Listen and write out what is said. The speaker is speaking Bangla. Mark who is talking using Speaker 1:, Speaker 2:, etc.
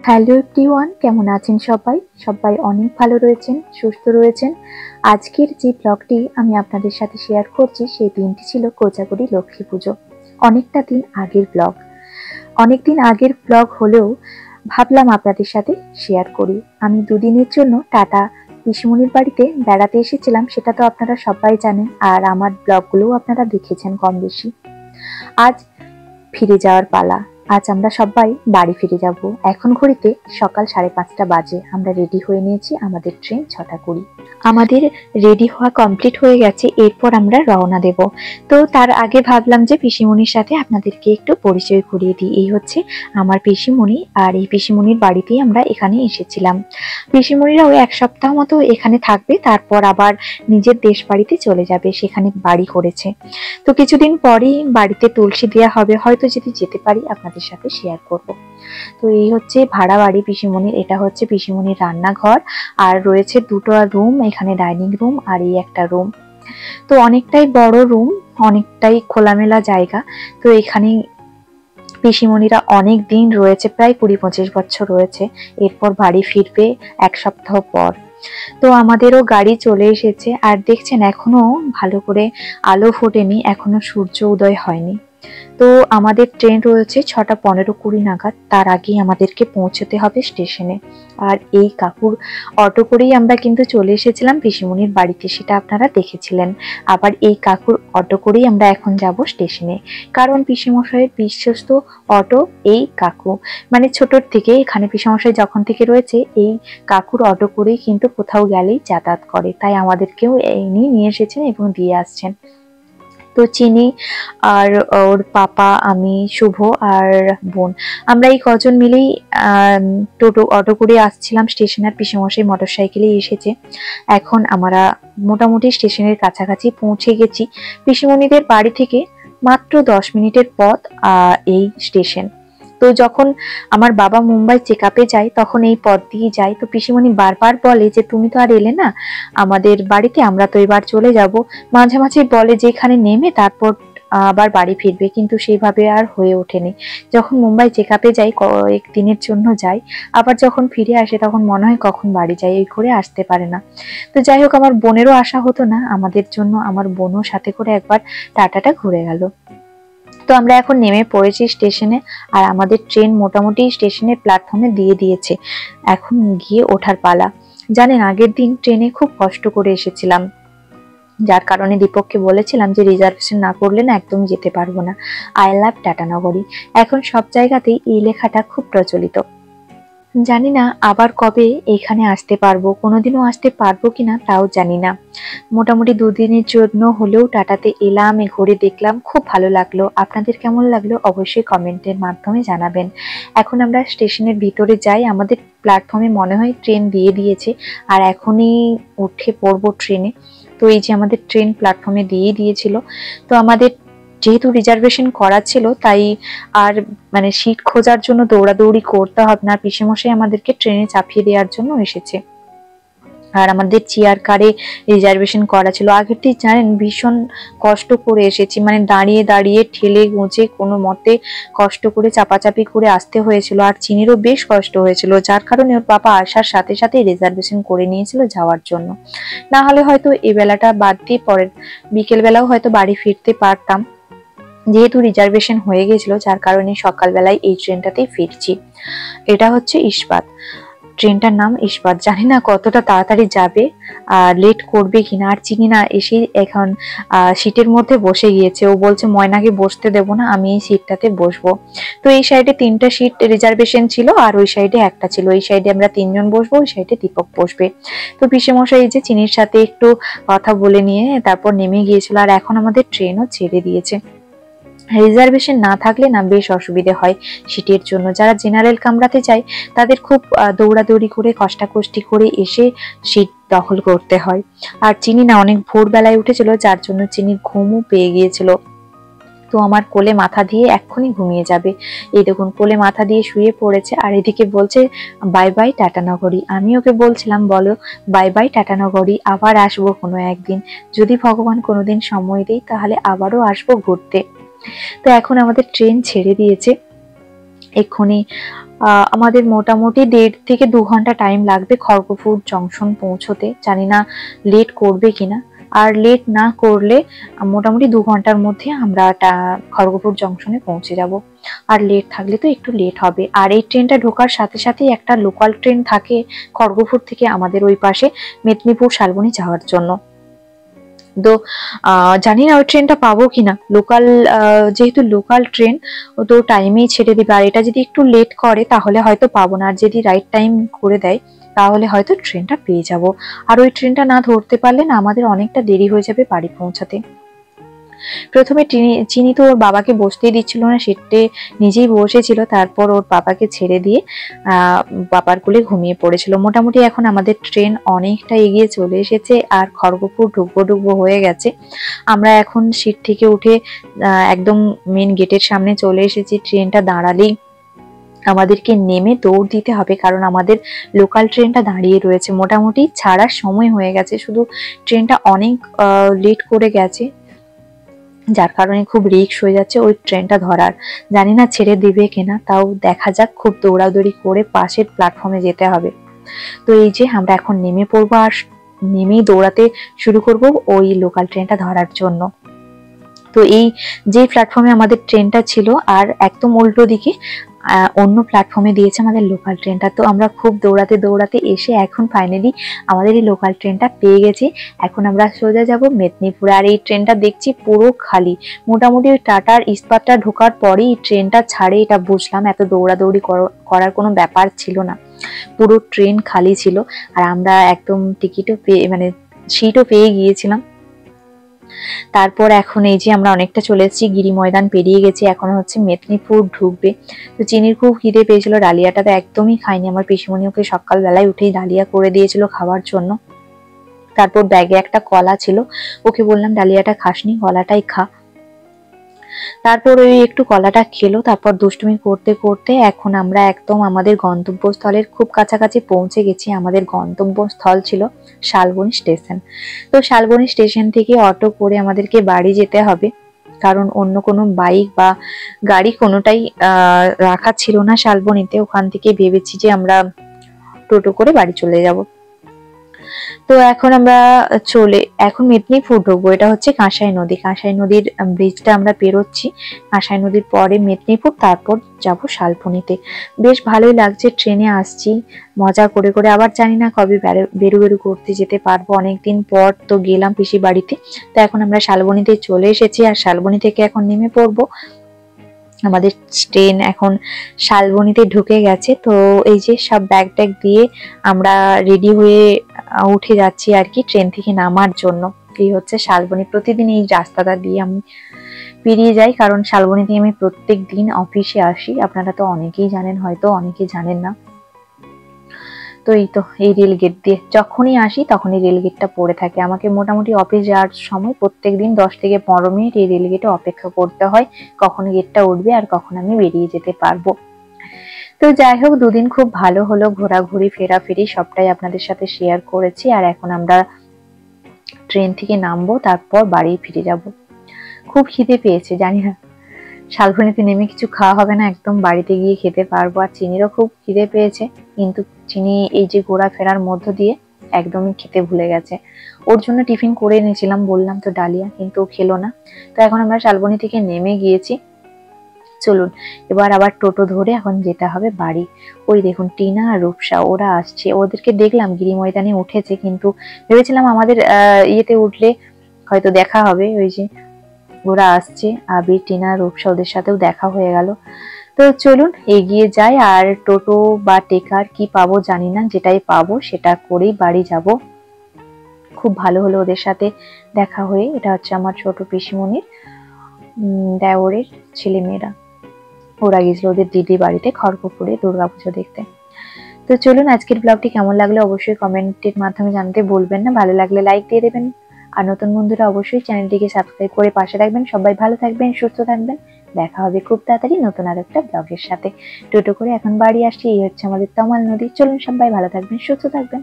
Speaker 1: হ্যালো এভরিওয়ান, কেমন আছেন সবাই? সবাই অনেক ভালো রয়েছেন, সুস্থ রয়েছেন। আজকের যে ব্লগটি আমি আপনাদের সাথে শেয়ার করছি সেই দিনটি ছিল কোজাগরী লক্ষ্মী পুজো। অনেক দিন আগের ব্লগ হলেও ভাবলাম আপনাদের সাথে শেয়ার করি। আমি দুদিনের জন্য টাটা পিসিমণির বাড়িতে বেড়াতে এসেছিলাম, সেটা তো আপনারা সবাই জানেন, আর আমার ব্লগগুলোও আপনারা দেখেছেন কম বেশি। আজ ফিরে যাওয়ার পালা। আজ আমরা সবাই বাড়ি ফিরে যাব। এখন ঘড়িতে সকাল 5:30 বাজে। আমরা রেডি হয়ে নিয়েছি, আমাদের ট্রেন 6:20। আমাদের রেডি হওয়া কমপ্লিট হয়ে গেছে, এরপর আমরা রওনা দেব। তো তার আগে ভাবলাম যে পিসিমণির সাথে আপনাদেরকে একটু পরিচয় করিয়ে দিই। এই হচ্ছে আমার পিসিমণি, আর এই পিসিমণির বাড়িতেই আমরা এখানে এসেছিলাম। পিসিমণিরা ওই এক সপ্তাহ মতো এখানে থাকবে, তারপর আবার নিজের দেশ বাড়িতে চলে যাবে, সেখানে বাড়ি করেছে। তো কিছুদিন পরেই বাড়িতে তুলসী দেওয়া হবে, হয়তো যদি যেতে পারি আপনাদের সাথে শেয়ার করব। তো এই হচ্ছে ভাড়া বাড়ি পিসিমণির, এটা হচ্ছে পিসিমণির রান্নাঘর, আর রয়েছে দুটো রুম, এখানে ডাইনিং রুম আর এই একটা রুম। তো অনেকটাই বড় রুম, অনেকটাই খোলামেলা জায়গা। তো এখানে পিসিমণিরা অনেক দিন রয়েছে, প্রায় 20-25 বছর রয়েছে। এরপর বাড়ি ফিরবে এক সপ্তাহ পর। তো আমাদেরও গাড়ি চলে এসেছে, আর দেখছেন এখনো ভালো করে আলো ফোটেনি, এখনো সূর্য উদয় হয়নি। তো আমাদের ট্রেন রয়েছে 6:15-20 নাগাদ, তার আগেই আমাদেরকে পৌঁছতে হবে স্টেশনে। আর এই কাকুর অটো করেই আমরা কিন্তু চলে এসেছিলাম পিসিমণির বাড়িতে, সেটা আপনারা দেখেছিলেন। আবার এই কাকুর অটো করেই আমরা এখন যাব স্টেশনে, কারণ পিসিমশাইয়ের বিশ্বস্ত অটো এই কাকু। মানে ছোটর থেকে এখানে পিসিমশাই যখন থেকে রয়েছে, এই কাকুর অটো করেই কিন্তু কোথাও গেলেই যাতায়াত করে, তাই আমাদেরকেও ইনি নিয়ে এসেছেন এবং দিয়ে আসছেন। তো চিনি আর ওর পাপা, আমি, শুভ আর বোন, আমরা এই কজন মিলেই অটো করে আসছিলাম স্টেশনের। পিসেমশাই মোটর সাইকেলে এসেছে। এখন আমরা মোটামুটি স্টেশনের কাছাকাছি পৌঁছে গেছি। পিসিমণিদের বাড়ি থেকে মাত্র 10 মিনিটের পথ এই স্টেশন। তো যখন আমার বাবা মুম্বাই চেক আপে যায়, তখন এই পথ দিয়ে যায়। তো পিসিমণি বারবার বলে যে তুমি তো আর এলে না আমাদের বাড়িতে, আমরা তো এবার চলে যাব। মাঝে মাঝে বলে যে এখানে নেমে তারপর আবার বাড়ি ফিরবে, কিন্তু সেইভাবে আর হয়ে ওঠেনি। যখন মুম্বাই চেক আপে যাই, কয়েক দিনের জন্য যাই, আবার যখন ফিরে আসে তখন মনে হয় কখন বাড়ি যাই, এই করে আসতে পারে না। তো যাই হোক, আমার বোনেরও আসা হতো না আমাদের জন্য, আমার বোনও সাথে করে একবার টাটাটা ঘুরে গেল। তো আমরা এখন নেমে পড়েছি স্টেশনে, আর আমাদের ট্রেন মোটামুটি স্টেশনের প্ল্যাটফর্মে দিয়ে দিয়েছে। এখন গিয়ে ওঠার পালা। জানেন, আগের দিন ট্রেনে খুব কষ্ট করে এসেছিলাম, যার কারণে দীপককে বলেছিলাম যে রিজার্ভেশন না করলে না একদম যেতে পারবো না। আই লাভ টাটানগরী। এখন সব জায়গাতেই এই লেখাটা খুব প্রচলিত। জানি না আবার কবে এখানে আসতে পারবো, কোনোদিনও আসতে পারবো কিনা তাও জানি না। মোটামুটি 2 দিনের জন্য হলেও টাটাতে এলাম, ঘুরে দেখলাম, খুব ভালো লাগলো। আপনাদের কেমন লাগলো অবশ্যই কমেন্টের মাধ্যমে জানাবেন। এখন আমরা স্টেশনের ভিতরে যাই, আমাদের প্ল্যাটফর্মে মনে হয় ট্রেন দিয়ে দিয়েছে, আর এখনই উঠে পড়বো ট্রেনে। তো এই যে আমাদের ট্রেন প্ল্যাটফর্মে দিয়ে দিয়েছিল। তো আমাদের যেহেতু রিজার্ভেশন করা ছিল, তাই আর মানে সিট খোঁজার জন্য দৌড়াদৌড়ি করতে হবে না। পিসেমশাই আমাদেরকে ট্রেনে চাপিয়ে দেওয়ার জন্য এসেছে। আর আমাদের চেয়ার কারে রিজার্ভেশন করা ছিল। আগের থেকে জানেন ভীষণ কষ্ট করে এসেছি, মানে দাঁড়িয়ে দাঁড়িয়ে ঠেলে গুঁজে কোনো মতে কষ্ট করে চাপাচাপি করে আসতে হয়েছিল। আর চিনিরও বেশ কষ্ট হয়েছিল, যার কারণে ওর বাবা আসার সাথে সাথে রিজার্ভেশন করে নিয়েছিল যাওয়ার জন্য। না হলে হয়তো এই বেলাটা বাদ দিয়ে পরের বিকেল বেলাও হয়তো বাড়ি ফিরতে পারতাম। যেহেতু রিজার্ভেশন হয়ে গেছিল, যার কারণে সকালবেলায় এই ট্রেনটাতেই ফিরছি। এটা হচ্ছে ইস্পাত, ট্রেনটার নাম ইস্পাত। জানি না কতটা তাড়াতাড়ি যাবে আর লেট করবে কিনা। আর চিনি না এসে এখন সিটের মধ্যে বসে গিয়েছে, ও বলছে ময়নাকে বসতে দেবো না, আমি এই সিটটাতে বসবো। তো এই সাইডে 3টা সিট রিজার্ভেশন ছিল, আর ওই সাইডে একটা ছিল। এই সাইডে আমরা 3 জন বসবো, ওই সাইডে দীপক বসবে। তো পিসেমশাই এই যে চিনির সাথে একটু কথা বলে নিয়ে তারপর নেমে গিয়েছিল। আর এখন আমাদের ট্রেনও ছেড়ে দিয়েছে। রিজার্ভেশন না থাকলে না বেশ অসুবিধে হয় সিটের জন্য। যারা জেনারেল কামরাতে যায় তাদের খুব দৌড়াদৌড়ি করে কষ্টাকষ্টি করে এসে সিট দখল করতে হয়। আর চিনি না অনেক ভোরবেলায় উঠেছিল, যার জন্য চিনির ঘুমও পেয়ে গিয়েছিল। তো আমার কোলে মাথা দিয়ে এক্ষুনি ঘুমিয়ে যাবে। এই দেখুন কোলে মাথা দিয়ে শুয়ে পড়েছে, আর এদিকে বলছে বাই বাই টাটানগরী। আমি ওকে বলছিলাম বলো বাই বাই টাটানগরী, আবার আসবো কোনো একদিন, যদি ভগবান কোনোদিন সময় দেয় তাহলে আবারও আসবো ঘুরতে। তো এখন আমাদের ট্রেন ছেড়ে দিয়েছে। এক্ষুনি আমাদের মোটামুটি 1.5 থেকে 2 ঘন্টা টাইম লাগবে খড়গপুর জংশন পৌঁছতে। জানি না লেট করবে কিনা, আর লেট না করলে মোটামুটি 2 ঘন্টার মধ্যে আমরা খড়গপুর জংশনে পৌঁছে যাব। আর লেট থাকলে তো একটু লেট হবে। আর এই ট্রেনটা ঢোকার সাথে সাথেই একটা লোকাল ট্রেন থাকে খড়গপুর থেকে আমাদের ওই পাশে মেদিনীপুর শালবনী যাওয়ার জন্য। তো জানি না ওই ট্রেনটা পাবো কিনা। লোকাল যেহেতু লোকাল ট্রেন, ও তো টাইমেই ছেড়ে দিবে। আর এটা যদি একটু লেট করে তাহলে হয়তো পাবো না, আর যদি রাইট টাইম করে দেয় তাহলে হয়তো ট্রেনটা পেয়ে যাব। আর ওই ট্রেনটা না ধরতে পারলে না আমাদের অনেকটা দেরি হয়ে যাবে বাড়ি পৌঁছাতে। প্রথমে চিনি তো ওর বাবাকে বসতেই দিচ্ছিল না, সিটে নিজেই বসেছিল। তারপর ওর বাবাকে ছেড়ে দিয়ে বাবার কোলে ঘুমিয়ে পড়েছিল। মোটামুটি এখন আমাদের ট্রেন অনেকটা এগিয়ে চলে এসেছে আর খড়গপুর ডুবো হয়ে গেছে। আমরা এখন সিট থেকে উঠে একদম মেন গেটের সামনে চলে এসেছি। ট্রেনটা দাঁড়ালেই আমাদেরকে নেমে দৌড় দিতে হবে, কারণ আমাদের লোকাল ট্রেনটা দাঁড়িয়ে রয়েছে। মোটামুটি ছাড়ার সময় হয়ে গেছে, শুধু ট্রেনটা অনেক লেট করে গেছে, যার কারণে খুব রিস্ক হয়ে যাচ্ছে ওই ট্রেনটা ধরার। জানি না ছেড়ে দিবে কিনা, তাও দেখা যাক। খুব দৌড়াদৌড়ি করে পাশের প্ল্যাটফর্মে যেতে হবে। তো এই যে আমরা এখন নেমে পড়বো, আর নেমেই দৌড়াতে শুরু করব ওই লোকাল ট্রেনটা ধরার জন্য। তো এই যে প্ল্যাটফর্মে আমাদের ট্রেনটা ছিল, আর একদম উল্টো দিকে অন্য প্ল্যাটফর্মে দিয়েছে আমাদের লোকাল ট্রেনটা। তো আমরা খুব দৌড়াতে দৌড়াতে এসে এখন ফাইনালি আমাদের এই লোকাল ট্রেনটা পেয়ে গেছি। এখন আমরা সোজা যাব মেদিনীপুরে। আর এই ট্রেনটা দেখছি পুরো খালি। মোটামুটি ওই টাটার ইস্পাতটা ঢোকার পরেই ট্রেনটা ছাড়ে, এটা বুঝলাম। এত দৌড়াদৌড়ি করার কোনো ব্যাপার ছিল না, পুরো ট্রেন খালি ছিল। আর আমরা একদম টিকিটও পেয়ে, মানে সিটও পেয়ে গিয়েছিলাম। তারপর এখন এই যে আমরা অনেকটা চলে এসেছি, গিরি ময়দান পেরিয়ে গেছি, এখন হচ্ছে মেদিনীপুর ঢুকবে। তো চিনির খুব খিদে পেয়েছিল, ডালিয়াটা তো একদমই খাইনি। আমার পিসিমণি ওকে সকালবেলায় উঠেই ডালিয়া করে দিয়েছিল খাওয়ার জন্য। তারপর ব্যাগে একটা কলা ছিল, ওকে বললাম ডালিয়াটা খাসনি, কলাটাই খা। তারপর ওই একটু কলাটা খেলো। তারপর দুষ্টুমি করতে করতে এখন আমরা একদম আমাদের গন্তব্যস্থলের খুব কাছাকাছি পৌঁছে গেছি। আমাদের গন্তব্যস্থল ছিল শালবনী স্টেশন। তো শালবনী স্টেশন থেকে অটো করে আমাদেরকে বাড়ি যেতে হবে, কারণ অন্য কোনো বাইক বা গাড়ি কোনোটাই রাখা ছিল না শালবনীতে। ওখান থেকে ভেবেছি যে আমরা টোটো করে বাড়ি চলে যাব। তো এখন আমরা এখন মেদিনীপুর ঢুকবো। এটা হচ্ছে কাঁসাই নদী। কাঁসাই নদীর ব্রিজটা আমরা পেরোচ্ছি। কাঁসাই নদীর পরে মেদিনীপুর, তারপর যাব শালবনীতে। বেশ ভালোই লাগছে, ট্রেনে আসছি মজা করে করে। আবার জানি না কবে বেরু করতে যেতে পারবো, অনেকদিন পর তো গেলাম পিসি বাড়িতে। তো এখন আমরা শালবনীতে চলে এসেছি, আর শালবনী থেকে এখন নেমে পড়বো। আমাদের ট্রেন এখন শালবনীতে ঢুকে গেছে। তো এই যে সব ব্যাগ ট্যাগ দিয়ে আমরা রেডি হয়ে উঠে যাচ্ছি আর কি ট্রেন থেকে নামার জন্য। এই হচ্ছে শালবনী। প্রতিদিন এই রাস্তাটা দিয়ে আমি পেরিয়ে যাই, কারণ শালবনীতে আমি প্রত্যেক দিন অফিসে আসি। আপনারা তো অনেকেই জানেন, হয়তো অনেকেই জানেন না। তো এই রেল গেট দিয়ে যখনই আসি তখনই রেল গেটটা পড়ে থাকে। আমাকে মোটামুটি অফিস যাওয়ার সময় প্রত্যেকদিন 10 থেকে 15 মিনিট এই রেল গেটে অপেক্ষা করতে হয়, কখন গেটটা উঠবে আর কখন আমি বেরিয়ে যেতে পারবো। তো যাই হোক, দুদিন খুব ভালো হলো, ঘোরাঘুরি ফেরাফেরি সবটাই আপনাদের সাথে শেয়ার করেছি। আর এখন আমরা ট্রেন থেকে নামবো, তারপর বাড়ি ফিরে যাব। খুব খিদে পেয়েছে, জানি না শালবনীতে নেমে কিছু খাওয়া হবে না, একদম বাড়িতে গিয়ে খেতে পারবো। আর চিনিরও খুব খিদে পেয়েছে, কিন্তু চিনি এই যে ঘোরাফেরার মধ্য দিয়ে একদমই খেতে ভুলে গেছে। ওর জন্য টিফিন করে এনেছিলাম, বললাম তো ডালিয়া, কিন্তু ও খেলো না। তো এখন আমরা শালবনী থেকে নেমে গিয়েছি। চলুন এবার আবার টোটো ধরে এখন যেতে হবে বাড়ি। ওই দেখুন টিনা আর রূপসা ওরা আসছে, ওদেরকে দেখলাম গিরি ময়দানে উঠেছে, কিন্তু ভেবেছিলাম আমাদের ইয়েতে উঠলে হয়তো দেখা হবে। ওই যে ওরা আসছে, আবির, টিনা, রূপসা, ওদের সাথেও দেখা হয়ে গেল। তো চলুন এগিয়ে যাই। আর টোটো বা টেকার কি পাবো জানি না, যেটাই পাবো সেটা করেই বাড়ি যাব। খুব ভালো হলো ওদের সাথে দেখা হয়ে। এটা হচ্ছে আমার ছোট পিসিমণির দেওরের ছেলে মেয়েরা, ওরা গেছিল ওদের দিদি বাড়িতে খড়গপুরে দুর্গাপুজো দেখতে। তো চলুন আজকের ব্লগটি কেমন লাগলো অবশ্যই কমেন্টের মাধ্যমে জানাতে ভুলবেন না। ভালো লাগলে লাইক দিয়ে দেবেন, আর নতুন বন্ধুরা অবশ্যই চ্যানেলটিকে সাবস্ক্রাইব করে পাশে রাখবেন। সবাই ভালো থাকবেন, সুস্থ থাকবেন। দেখা হবে খুব তাড়াতাড়ি নতুন আর একটা ব্লগের সাথে। টোটো করে এখন বাড়ি আসছি। এই হচ্ছে আমাদের তমাল নদী। চলুন সবাই ভালো থাকবেন, সুস্থ থাকবেন।